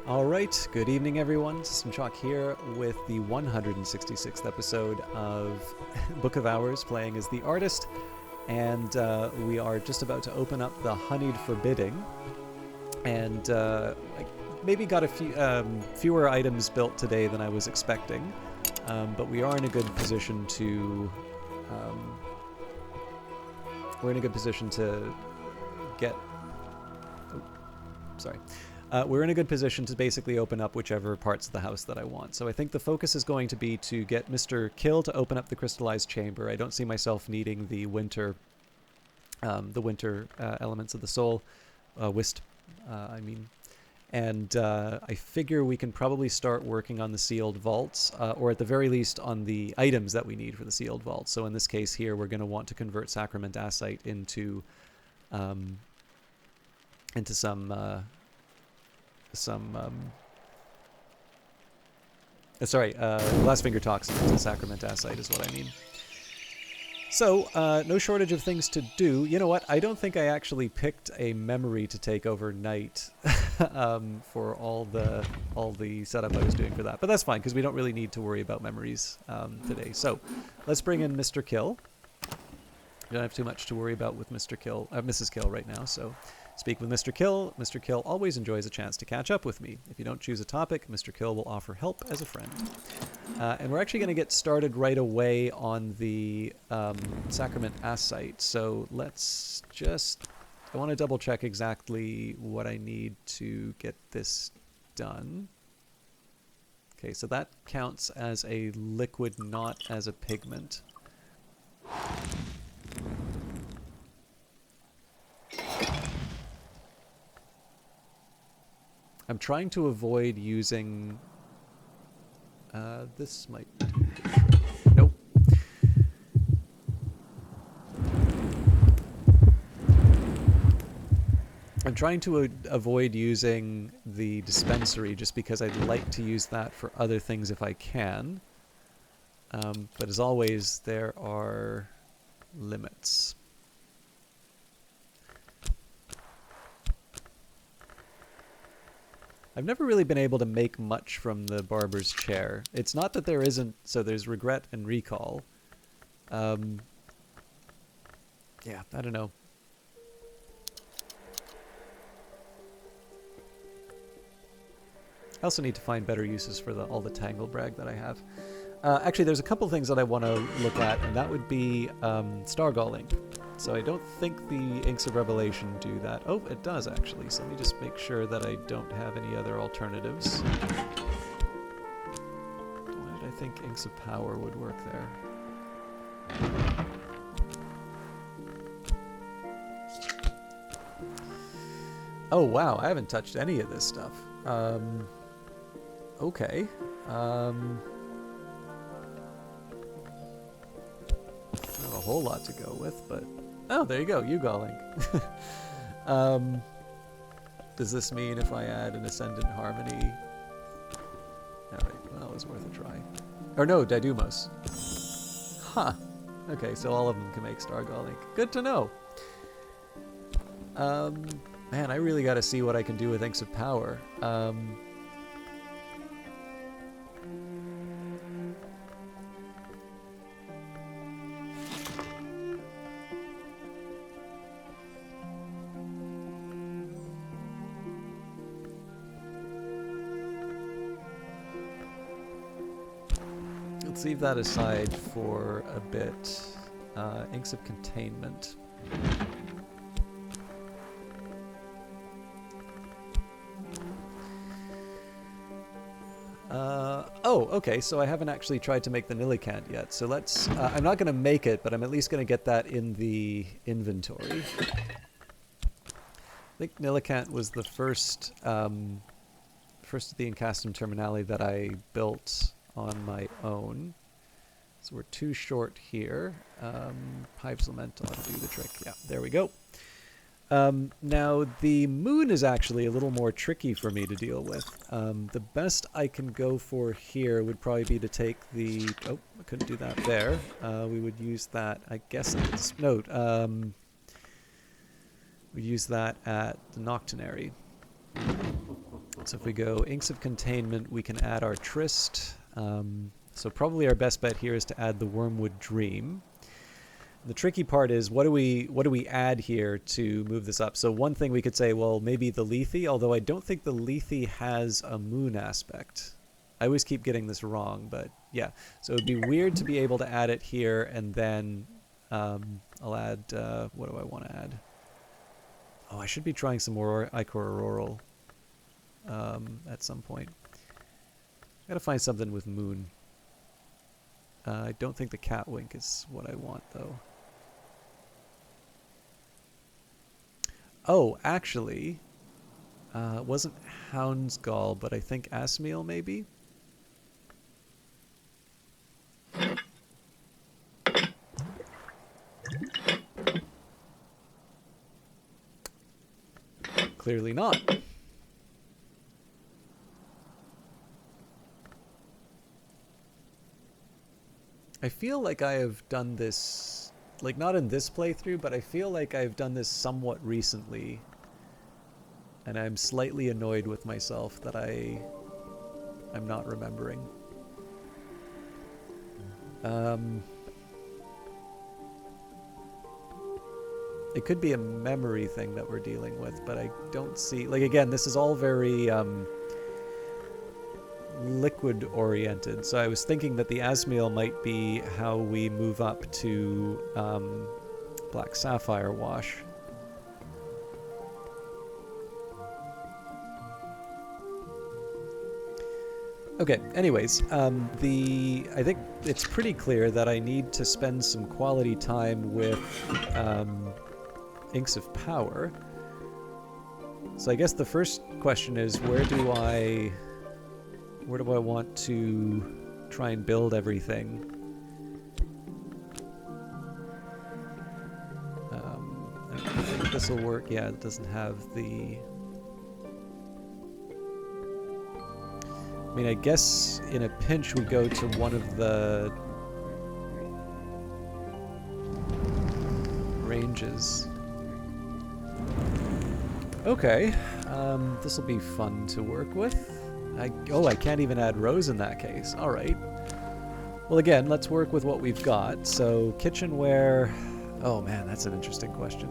All right, good evening, everyone. System Chalk here with the 166th episode of Book of Hours, playing as the artist, and we are just about to open up the Honeyed Forbidding, and I maybe got a few fewer items built today than I was expecting, but we are in a good position to get. Oh, sorry. We're in a good position to basically open up whichever parts of the house that I want. So I think the focus is going to be to get Mr. Kill to open up the crystallized chamber. I don't see myself needing the winter elements of the soul, Wisp, I mean. And I figure we can probably start working on the sealed vaults, or at the very least on the items that we need for the sealed vaults. So in this case here, we're going to want to convert sacramentasite into glass finger toxin to sacramentasite is what I mean. So, no shortage of things to do. You know what? I don't think I actually picked a memory to take overnight for all the setup I was doing for that. But that's fine, because we don't really need to worry about memories today. So, let's bring in Mr. Kill. We don't have too much to worry about with Mrs. Kill right now, so... Speak with Mr. Kill. Mr. Kill always enjoys a chance to catch up with me. If you don't choose a topic, Mr. Kill will offer help as a friend. And we're actually going to get started right away on the sacramentasite. So let's just... I want to double check exactly what I need to get this done. Okay, so that counts as a liquid, not as a pigment. I'm trying to avoid using... this might... Nope. I'm trying to avoid using the dispensary just because I'd like to use that for other things if I can. But as always, there are limits. I've never really been able to make much from the barber's chair. It's not that there isn't, so there's regret and recall. Yeah, I don't know. I also need to find better uses for all the tangle brag that I have. Actually, there's a couple things that I want to look at, and that would be Stargall ink. So I don't think the Inks of Revelation do that. Oh, it does actually. So let me just make sure that I don't have any other alternatives. Why did I think Inks of Power would work there? Oh wow, I haven't touched any of this stuff. Okay. Not a whole lot to go with, but... Oh, there you go, Ugalink. Does this mean if I add an Ascendant Harmony... Alright, well, it was worth a try. Or no, Didumos. Huh. Okay, so all of them can make Stargall Ink. Good to know. Man, I really gotta see what I can do with Inks of Power. Let's leave that aside for a bit. Inks of Containment. Oh, okay, so I haven't actually tried to make the Nillicant yet. So let's... I'm not going to make it, but I'm at least going to get that in the inventory. I think Nillicant was the first of the Incastum Terminali that I built on my own. So we're too short here. Pipes Lament ought to do the trick. Yeah, there we go. Now, the moon is actually a little more tricky for me to deal with. The best I can go for here would probably be to take the... Oh, I couldn't do that there. We would use that, I guess, at this note. We use that at the Noctonary. Alright, so if we go Inks of Containment, we can add our Tryst. So probably our best bet here is to add the Wormwood Dream. The tricky part is what do we add here to move this up? So one thing we could say, well, maybe the Lethe, although I don't think the Lethe has a moon aspect. I always keep getting this wrong, but yeah. So it would be weird to be able to add it here, and then I'll add, what do I want to add? Oh, I should be trying some more Ichor Auroral at some point. I gotta find something with moon. I don't think the Catwink is what I want, though. Oh, actually, it wasn't Houndsgall, but I think Asmiel, maybe? Clearly not. I feel like I have done this, like not in this playthrough, but I feel like I've done this somewhat recently. And I'm slightly annoyed with myself that I'm not remembering. It could be a memory thing that we're dealing with, but I don't see, like again, this is all very liquid oriented, so I was thinking that the Asmiel might be how we move up to Black Sapphire Wash. Okay, anyways, I think it's pretty clear that I need to spend some quality time with Inks of Power. So I guess the first question is, where do I want to try and build everything? I think this will work. Yeah, it doesn't have the... I mean, I guess in a pinch we go to one of the ranges. Okay, this will be fun to work with. I can't even add rows in that case. All right. Well, again, let's work with what we've got. So kitchenware. Oh man, that's an interesting question.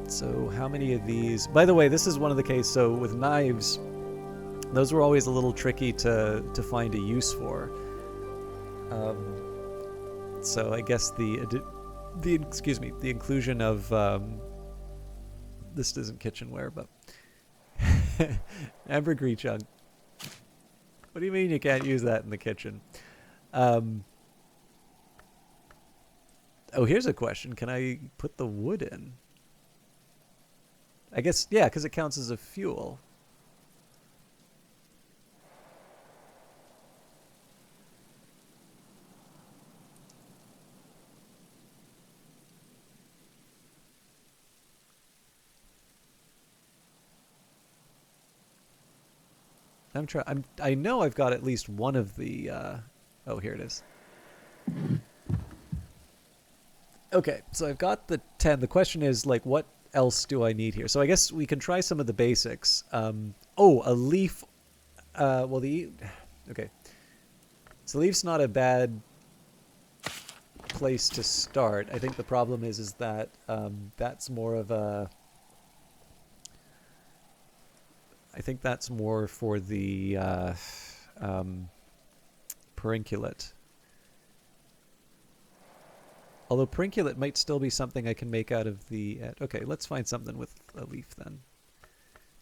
So how many of these? By the way, this is one of the cases. So with knives, those were always a little tricky to find a use for. So I guess the inclusion of this isn't kitchenware, but ambergris chunk. What do you mean you can't use that in the kitchen? Oh, here's a question. Can I put the wood in? I guess, yeah, because it counts as a fuel. I know I've got at least one of the, oh, here it is. Okay, so I've got the 10. The question is, like, what else do I need here? So I guess we can try some of the basics. Oh, a leaf. Well, okay. So leaf's not a bad place to start. I think the problem is that that's more of a... I think that's more for the Perenculate. Although Perenculate might still be something I can make out of the... okay, let's find something with a leaf then.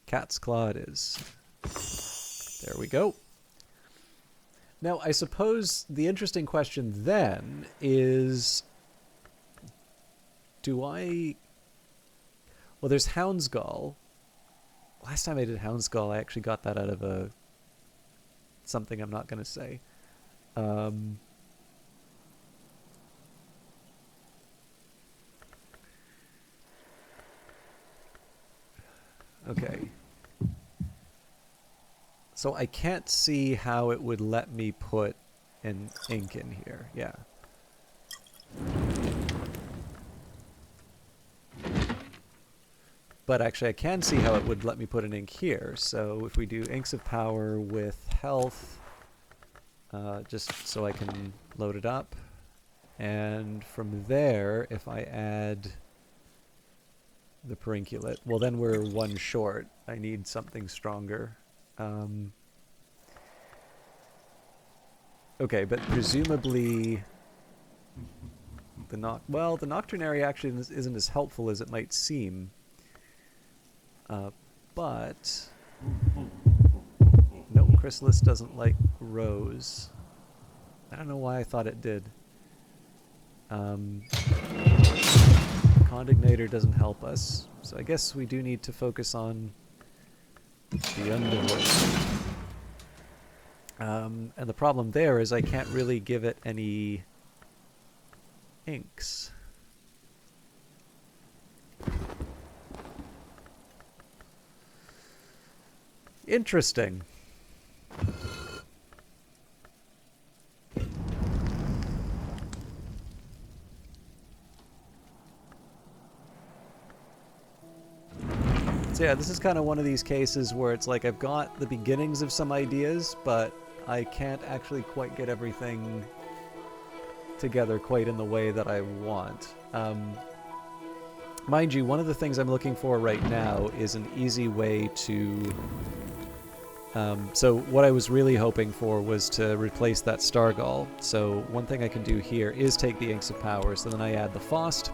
Cat's Claw it is. There we go. Now, I suppose the interesting question then is... do I... well, there's Houndsgall. Last time I did Houndsgall, I actually got that out of something I'm not going to say. Okay. So I can't see how it would let me put an ink in here. Yeah. But actually I can see how it would let me put an ink here. So if we do inks of power with health, just so I can load it up. And from there, if I add the perinculate, well then we're one short. I need something stronger. Okay, but presumably the Nocturnary actually isn't as helpful as it might seem. But no, Chrysalis doesn't like rose. I don't know why I thought it did. Condignator doesn't help us, so I guess we do need to focus on the underwood. And the problem there is I can't really give it any inks. Interesting. So yeah, this is kind of one of these cases where it's like I've got the beginnings of some ideas, but I can't actually quite get everything together quite in the way that I want. Mind you, one of the things I'm looking for right now is an easy way to... so what I was really hoping for was to replace that Stargall. So one thing I can do here is take the Inks of Power, so then I add the Faust,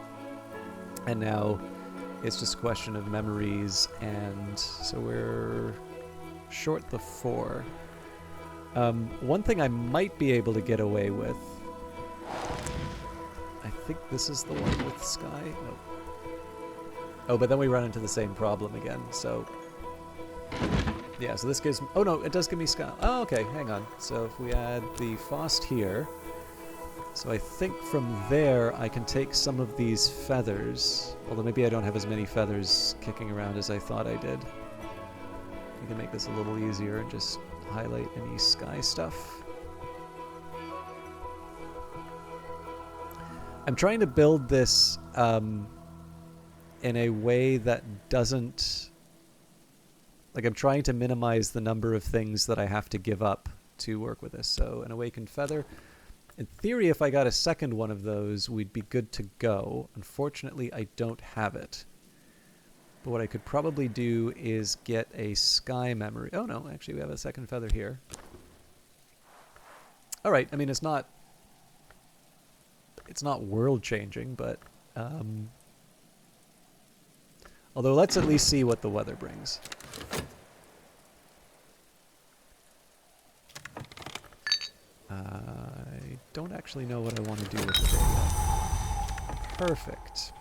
and now it's just a question of memories, and so we're short the 4. One thing I might be able to get away with, I think this is the one with Sky? Nope. Oh, but then we run into the same problem again, so... Yeah, so this gives me... Oh no, it does give me Sky. Oh, okay, hang on. So if we add the Faust here... So I think from there I can take some of these feathers, although maybe I don't have as many feathers kicking around as I thought I did. I can make this a little easier and just highlight any Sky stuff. I'm trying to build this in a way that doesn't... Like, I'm trying to minimize the number of things that I have to give up to work with this. So, an Awakened Feather. In theory, if I got a second one of those, we'd be good to go. Unfortunately, I don't have it. But what I could probably do is get a Sky Memory. Oh, no, actually, we have a second feather here. All right, I mean, it's not world-changing, but... although, let's at least see what the weather brings. I don't actually know what I want to do with it yet. Perfect.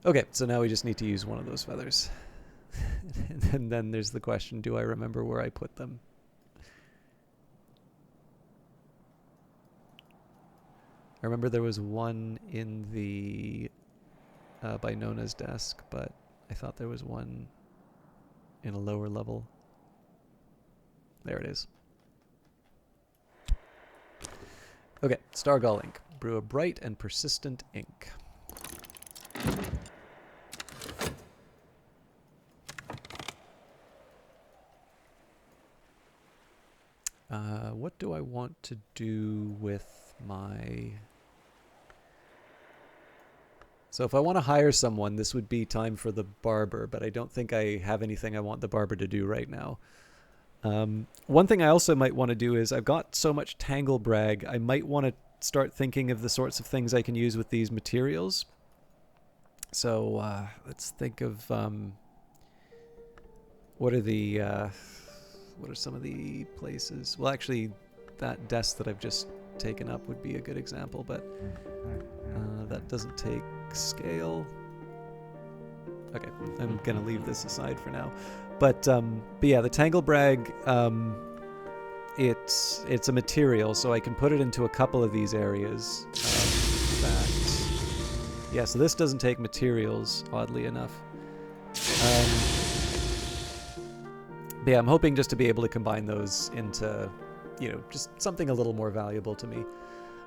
Okay, so now we just need to use one of those feathers. And then there's the question, do I remember where I put them? I remember there was one in the by Nona's desk, but I thought there was one in a lower level. There it is. Okay, Stargall ink. Brew a bright and persistent ink. What do I want to do with my... So if I want to hire someone, this would be time for the barber, but I don't think I have anything I want the barber to do right now. One thing I also might want to do is, I've got so much Tangle Brag, I might want to start thinking of the sorts of things I can use with these materials. So let's think of what are some of the places? Well, actually, that desk that I've just taken up would be a good example, but that doesn't take scale. Okay, I'm gonna leave this aside for now. But yeah, the Tangle Brag, it's a material, so I can put it into a couple of these areas. In fact, Yeah, so this doesn't take materials, oddly enough. But yeah, I'm hoping just to be able to combine those into, you know, just something a little more valuable to me.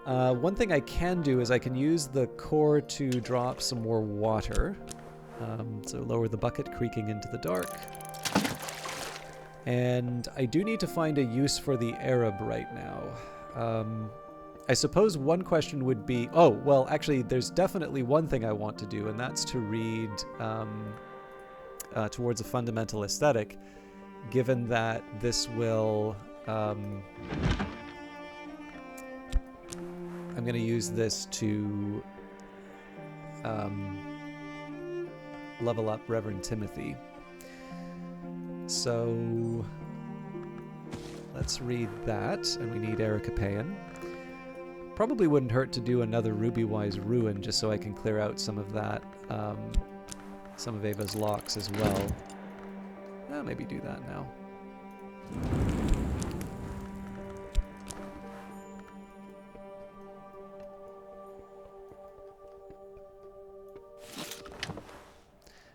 One thing I can do is I can use the core to drop some more water. So lower the bucket, creaking into the dark. And I do need to find a use for the Arab right now. I suppose one question would be, oh, well, actually, there's definitely one thing I want to do, and that's to read towards a fundamental aesthetic, given that this will... I'm going to use this to level up Reverend Timothy. So let's read that, and we need Ericapaean. Probably wouldn't hurt to do another Rubywise Ruin just so I can clear out some of that, some of Ava's locks as well. Maybe do that now.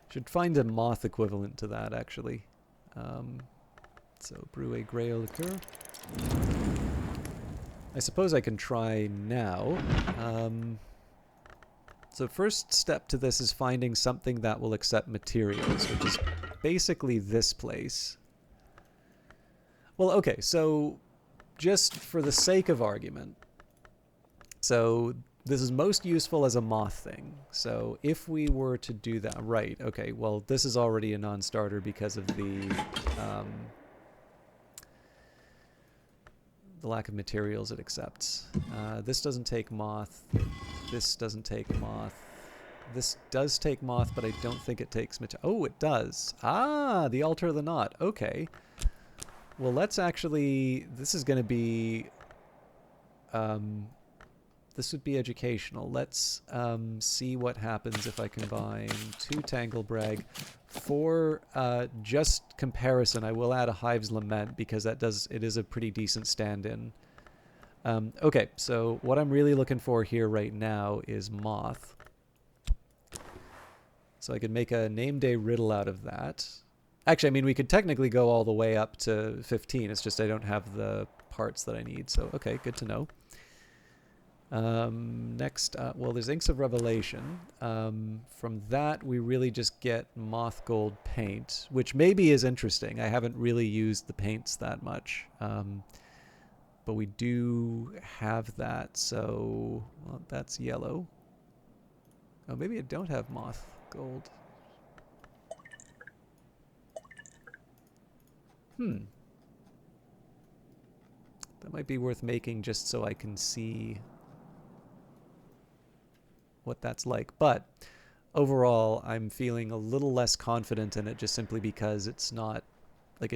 Should find a moth equivalent to that, actually. So brew a Grail liqueur. I suppose I can try now. So first step to this is finding something that will accept materials, which is basically this place. Well, okay, so just for the sake of argument, so this is most useful as a moth thing. So if we were to do that, right, okay, well, this is already a non-starter because of the lack of materials it accepts. This doesn't take moth. This doesn't take moth. This does take moth, but I don't think it takes material. Oh, it does. Ah, the Altar of the Knot. Okay. Well, let's actually... This is going to be... this would be educational. Let's see what happens if I combine 2 Tanglebrag. For just comparison, I will add a Hive's Lament because that does, it is a pretty decent stand-in. Okay, so what I'm really looking for here right now is Moth. So I could make a name day riddle out of that. Actually, I mean, we could technically go all the way up to 15. It's just I don't have the parts that I need. So, okay, good to know. Next, well, there's Inks of Revelation. From that, we really just get Moth Gold paint, which maybe is interesting. I haven't really used the paints that much. But we do have that, so well, that's yellow. Oh, maybe I don't have Moth Gold. That might be worth making just so I can see what that's like. But overall, I'm feeling a little less confident in it just simply because it's not like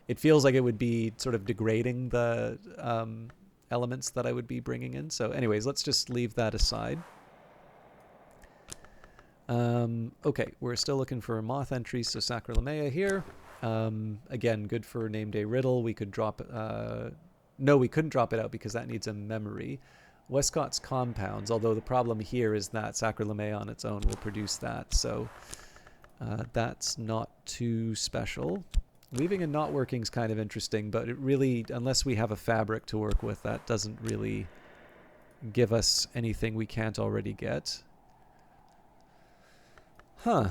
it feels like it would be sort of degrading the elements that I would be bringing in. So anyways, let's just leave that aside. Okay, we're still looking for Moth entries, so Sacralamea here. Again, good for Name Day Riddle. We could drop... no, we couldn't drop it out because that needs a memory. Westcott's Compounds, although the problem here is that Sacralamea on its own will produce that, so that's not too special. Weaving and not working is kind of interesting, but it really, unless we have a fabric to work with, that doesn't really give us anything we can't already get. Huh.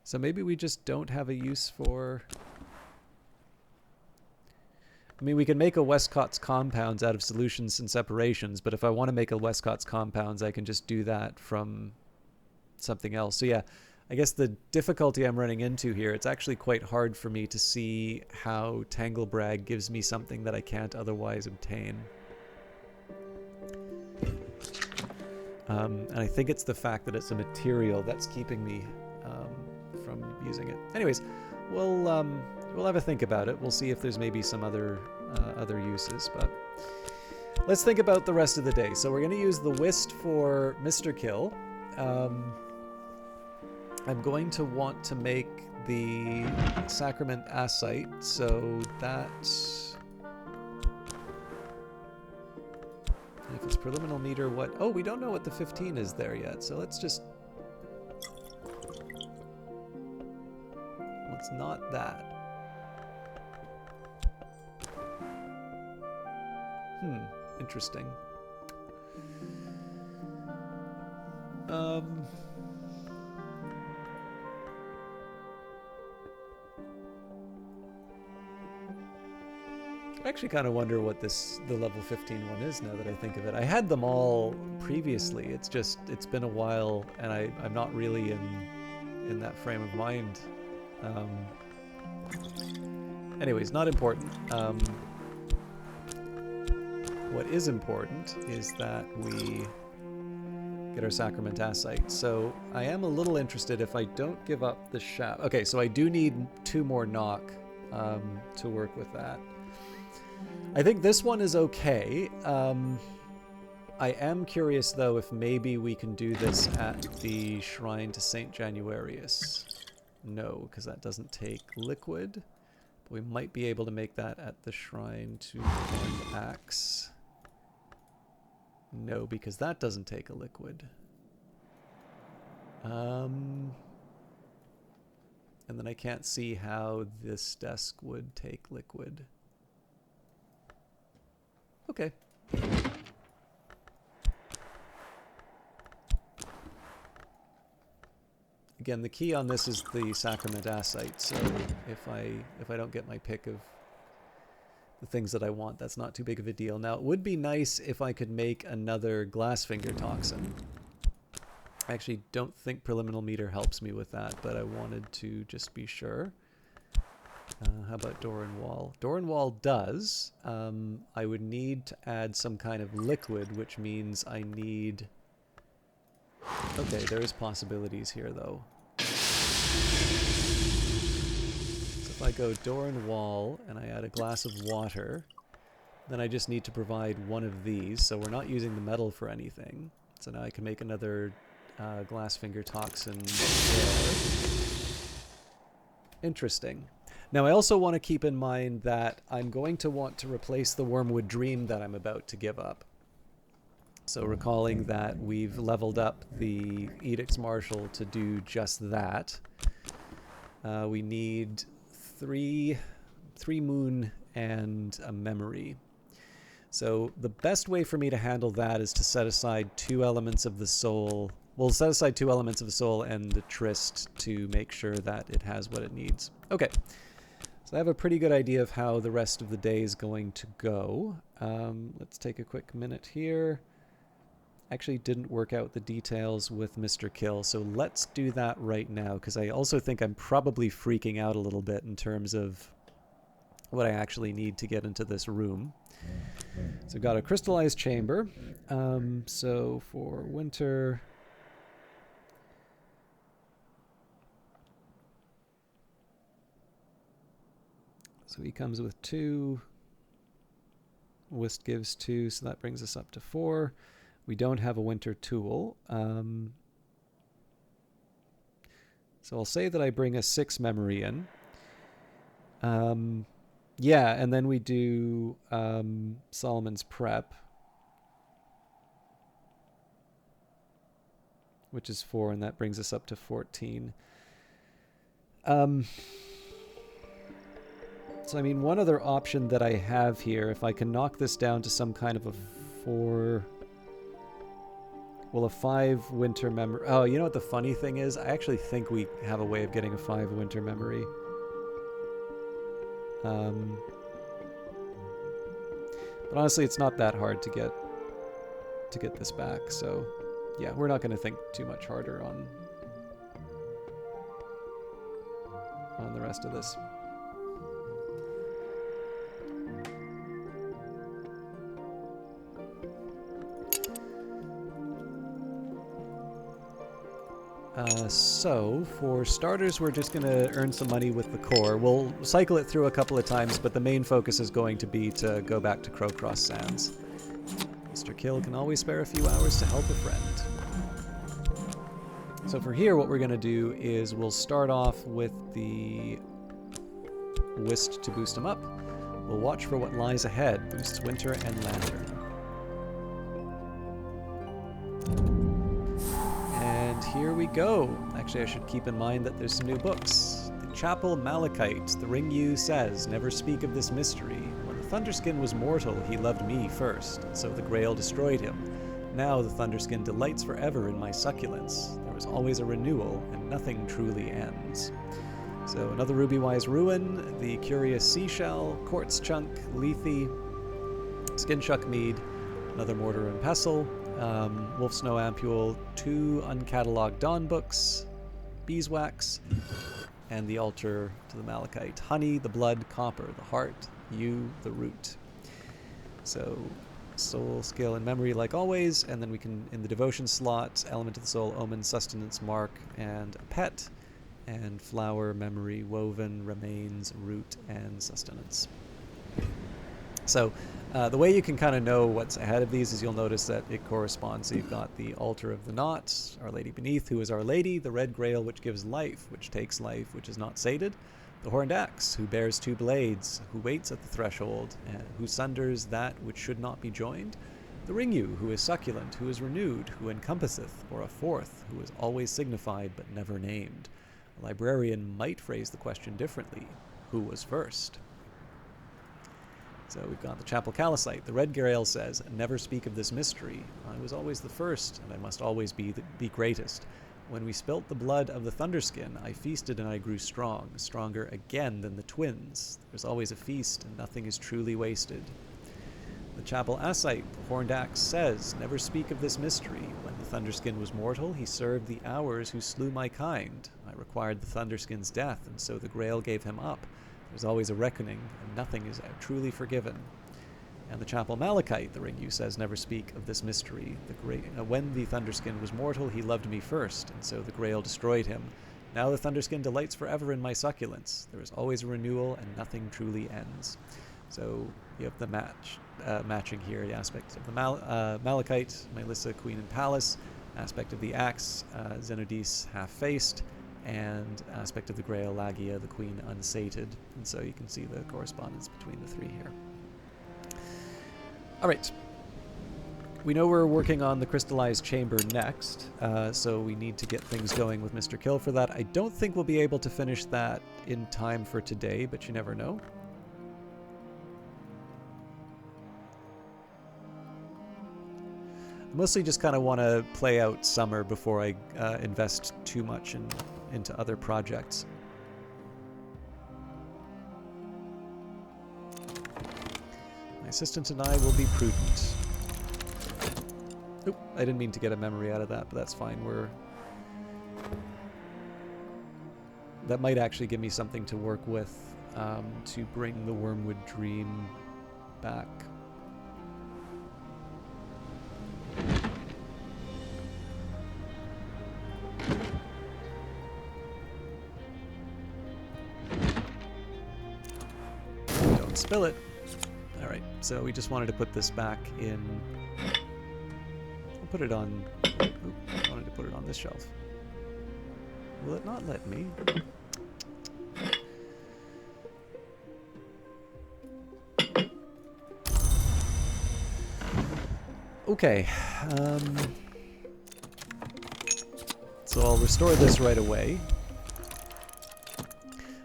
So maybe we just don't have a use for... I mean, we can make a Westcott's Compounds out of solutions and separations, but if I want to make a Westcott's Compounds, I can just do that from something else. So yeah, I guess the difficulty I'm running into here, it's actually quite hard for me to see how Tanglebrag gives me something that I can't otherwise obtain. And I think it's the fact that it's a material that's keeping me from using it. Anyways, we'll have a think about it. We'll see if there's maybe some other uses, but let's think about the rest of the day. So we're going to use the Whist for Mr. Kill. I'm going to want to make the Sacrament Asite, so that... if it's preliminary meter, what? Oh, we don't know what the 15 is there yet, so let's just... Let's not that. Interesting. I actually kind of wonder what the level 15 one is now that I think of it. I had them all previously. It's just, it's been a while, and I'm not really in that frame of mind. Anyways, not important. What is important is that we get our sacramentacite. So I am a little interested if I don't give up the shaft. Okay, so I do need 2 more knock to work with that. I think this one is okay. I am curious, though, if maybe we can do this at the Shrine to St. Januarius. No, because that doesn't take liquid. But we might be able to make that at the Shrine to Horned Axe. No, because that doesn't take a liquid. And then I can't see how this desk would take liquid. Okay. Again, the key on this is the sacramentacite, so if I don't get my pick of the things that I want, that's not too big of a deal. Now, it would be nice if I could make another glassfinger toxin. I actually don't think preliminary meter helps me with that, but I wanted to just be sure. How about door and wall? Door and wall does. I would need to add some kind of liquid, which means I need... Okay, there is possibilities here, though. So if I go door and wall, and I add a glass of water, then I just need to provide one of these, so we're not using the metal for anything. So now I can make another glassfinger toxin there. Interesting. Now I also want to keep in mind that I'm going to want to replace the Wormwood Dream that I'm about to give up. So recalling that we've leveled up the Edicts Martial to do just that. We need three moon and a memory. So the best way for me to handle that is to set aside 2 elements of the soul. We'll set aside 2 elements of the soul and the Tryst to make sure that it has what it needs. Okay. So I have a pretty good idea of how the rest of the day is going to go. Let's take a quick minute here. Actually didn't work out the details with Mr. Kill, so let's do that right now, because I also think I'm probably freaking out a little bit in terms of what I actually need to get into this room. So we've got a crystallized chamber. So for winter... So he comes with 2. Whist gives 2, so that brings us up to 4. We don't have a winter tool. So I'll say that I bring a 6 memory in. Yeah, and then we do Solomon's Prep, which is 4, and that brings us up to 14. So, I mean, one other option that I have here, if I can knock this down to some kind of a 4... Well, a 5 winter memory... Oh, you know what the funny thing is? I actually think we have a way of getting a 5 winter memory. But honestly, it's not that hard to get this back, so... Yeah, we're not going to think too much harder on the rest of this. So, for starters, we're just going to earn some money with the core. We'll cycle it through a couple of times, but the main focus is going to be to go back to Crowcross Sands. Mr. Kill can always spare a few hours to help a friend. So for here, what we're going to do is we'll start off with the Whist to boost him up. We'll watch for what lies ahead, boosts Winter and Lantern. we go. Actually, I should keep in mind that there's some new books. The Chapel Malachite. The Ring says, never speak of this mystery. When the Thunderskin was mortal, he loved me first, and so the Grail destroyed him. Now the Thunderskin delights forever in my succulence. There is always a renewal, and nothing truly ends. So another ruby-wise ruin, the Curious Seashell, Quartz Chunk, Lethe, Skin-Shuck Mead, another Mortar and Pestle, Wolf Snow Ampule, 2 uncatalogued Dawn books, Beeswax, and the altar to the Malachite. Honey, the blood, copper, the heart, you, the root. So soul, skill, and memory like always, and then we can, in the devotion slot, element of the soul, omen, sustenance, mark, and a pet, and flower, memory, woven, remains, root, and sustenance. So the way you can kind of know what's ahead of these is you'll notice that it corresponds. So you've got the altar of the knot, Our Lady beneath, who is Our Lady, the red grail which gives life, which takes life, which is not sated, the horned axe, who bears 2 blades, who waits at the threshold, and who sunders that which should not be joined, the ring who is succulent, who is renewed, who encompasseth, or a 4th, who is always signified but never named. A librarian might phrase the question differently: who was first? So we've got the Chapel Callicite. The red grail says, never speak of this mystery. I was always the first, and I must always be greatest. When we spilt the blood of the Thunderskin, I feasted and I grew strong, stronger again than the twins. There's always a feast, and nothing is truly wasted. The Chapel Assite, the horned axe, says, never speak of this mystery. When the Thunderskin was mortal, he served the hours who slew my kind. I required the Thunderskin's death, and so the Grail gave him up. There's always a reckoning, and nothing is truly forgiven. And the Chapel Malachite, the ring says, never speak of this mystery. When the Thunderskin was mortal, he loved me first, and so the Grail destroyed him. Now the Thunderskin delights forever in my succulence. There is always a renewal, and nothing truly ends. So you have the matching here, the aspect of the Malachite, Melissa, Queen and Palace, aspect of the axe, Zenodis, half-faced, and aspect of the Grail, Lagia, the Queen, unsated. And so you can see the correspondence between the 3 here. All right. We know we're working on the crystallized chamber next, so we need to get things going with Mr. Kill for that. I don't think we'll be able to finish that in time for today, but you never know. I mostly just kind of want to play out summer before I invest too much into other projects. My assistant and I will be prudent. Oop, I didn't mean to get a memory out of that, but that's fine. That might actually give me something to work with to bring the Wormwood Dream back. Don't spill it. All right, so we just wanted to put this back in. I'll put it on. Oop, I wanted to put it on this shelf. Will it not let me? Okay. So I'll restore this right away.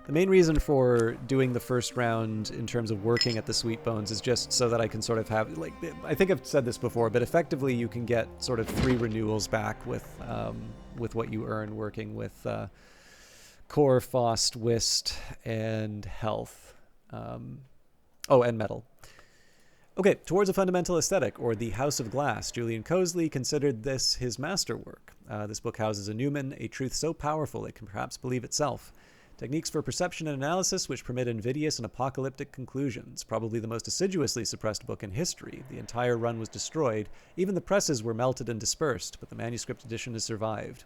The main reason for doing the first round in terms of working at the Sweet Bones is just so that I can sort of have, like, I think I've said this before, but effectively you can get sort of 3 renewals back with what you earn working with Core, Fost, Wist, and Health. Oh, and Metal. Okay, Towards a Fundamental Aesthetic, or The House of Glass. Julian Cosley considered this his masterwork. This book houses a Newman, a truth so powerful it can perhaps believe itself. Techniques for perception and analysis which permit invidious and apocalyptic conclusions. Probably the most assiduously suppressed book in history. The entire run was destroyed. Even the presses were melted and dispersed, but the manuscript edition has survived.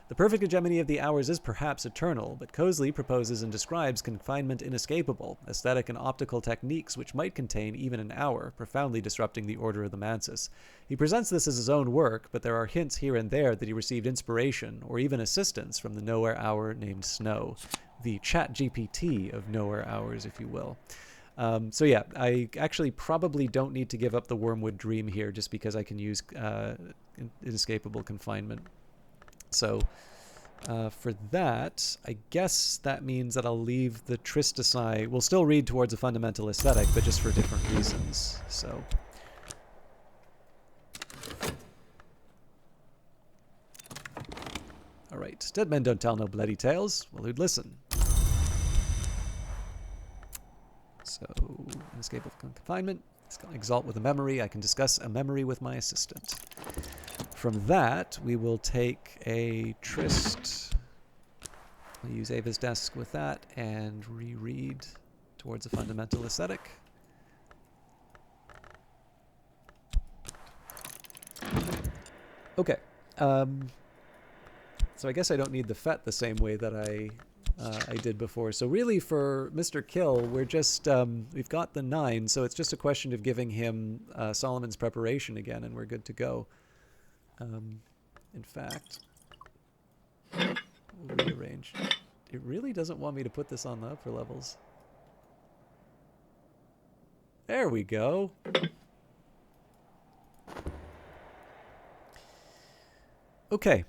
The perfect hegemony of the hours is perhaps eternal, but Cosley proposes and describes confinement inescapable, aesthetic and optical techniques which might contain even an hour, profoundly disrupting the order of the mantis. He presents this as his own work, but there are hints here and there that he received inspiration, or even assistance, from the nowhere hour named Snow. The ChatGPT of nowhere hours, if you will. So yeah, I actually probably don't need to give up the Wormwood Dream here, just because I can use inescapable confinement. So For that, I guess that means that I'll leave the Tristasai. We'll still read towards a fundamental aesthetic, but just for different reasons. So, all right. Dead men don't tell no bloody tales. Well, who'd listen? So, inescapable confinement. Exalt with a memory. I can discuss a memory with my assistant. From that, we will take a tryst. We'll use Ava's desk with that and reread towards a fundamental aesthetic. Okay. So I guess I don't need the FET the same way that I did before. So really for Mr. Kill, we're just, we've got the 9, so it's just a question of giving him Solomon's preparation again, and we're good to go. In fact, we'll rearrange. It really doesn't want me to put this on the upper levels. There we go. Okay.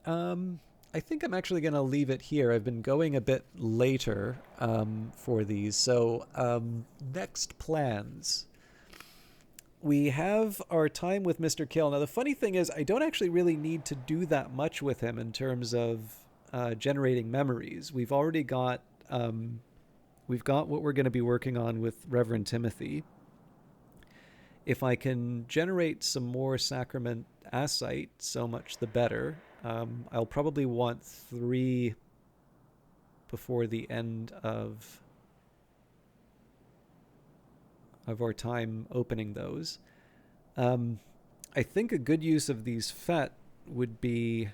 I think I'm actually going to leave it here. I've been going a bit later for these. So next plans. We have our time with Mr. Kill. Now, the funny thing is I don't actually really need to do that much with him in terms of generating memories. We've already got what we're going to be working on with Reverend Timothy. If I can generate some more sacrament asite, so much the better. I'll probably want 3 before the end of our time opening those. I think a good use of these FET would be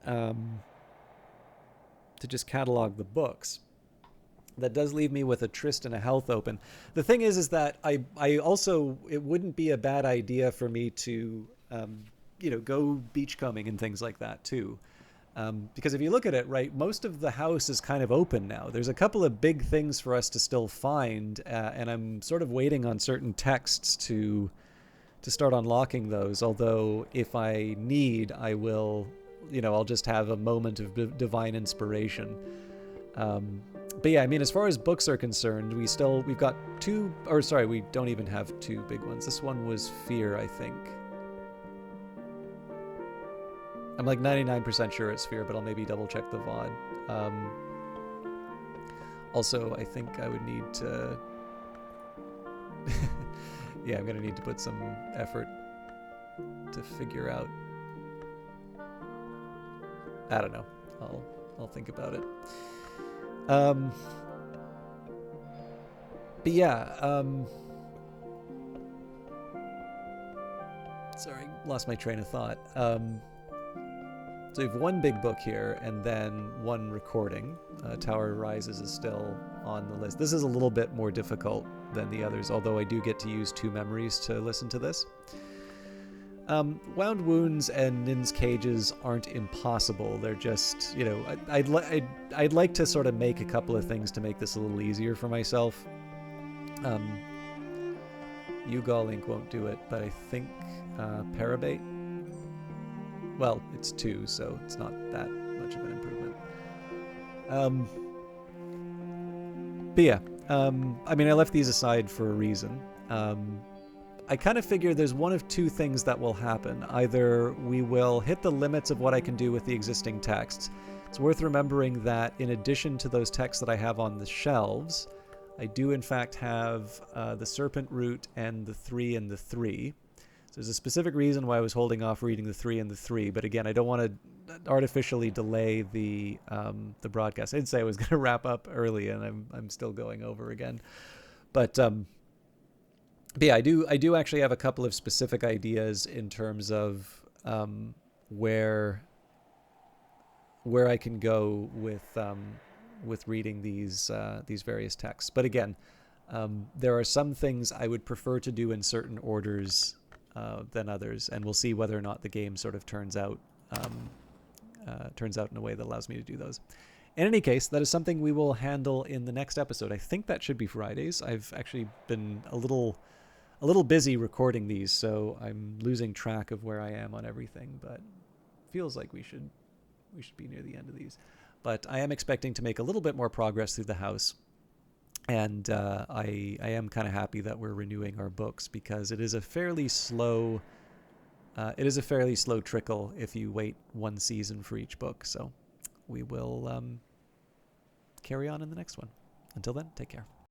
to just catalog the books. That does leave me with a tryst and a health open. The thing is that I also, it wouldn't be a bad idea for me to, go beachcombing and things like that too. Because if you look at it, right, most of the house is kind of open now. There's a couple of big things for us to still find, and I'm sort of waiting on certain texts to start unlocking those. Although if I need, I will, I'll just have a moment of divine inspiration. But yeah, I mean, as far as books are concerned, we've got 2, or sorry, we don't even have 2 big ones. This one was Fear, I think. I'm like 99% sure it's Fear, but I'll maybe double check the VOD. Also, I think I would need to... yeah, I'm going to need to put some effort to figure out... I don't know. I'll think about it. But yeah, sorry, lost my train of thought. So we have 1 big book here, and then 1 recording. Tower Rises is still on the list. This is a little bit more difficult than the others, although I do get to use 2 memories to listen to this. Wound Wounds and Nin's Cages aren't impossible. They're just, I'd like to sort of make a couple of things to make this a little easier for myself. Ugal Ink won't do it, but I think Parabate. Well, it's 2, so it's not that much of an improvement. But yeah, I mean, I left these aside for a reason. I kind of figure there's one of 2 things that will happen. Either we will hit the limits of what I can do with the existing texts. It's worth remembering that in addition to those texts that I have on the shelves, I do in fact have the Serpent Root and the 3 and the 3. So there's a specific reason why I was holding off reading the 3 and the 3, but again, I don't want to artificially delay the broadcast. I did say I was going to wrap up early, and I'm still going over again. But yeah, I do actually have a couple of specific ideas in terms of where I can go with reading these various texts. But again, there are some things I would prefer to do in certain orders than others, and we'll see whether or not the game sort of turns out in a way that allows me to do those. In any case, that is something we will handle in the next episode. I think that should be Fridays. I've actually been a little busy recording these, so I'm losing track of where I am on everything, but feels like we should We should be near the end of these. But I am expecting to make a little bit more progress through the house. And I am kind of happy that we're renewing our books, because it is a fairly slow trickle if you wait one season for each book. So we will carry on in the next one. Until then, take care.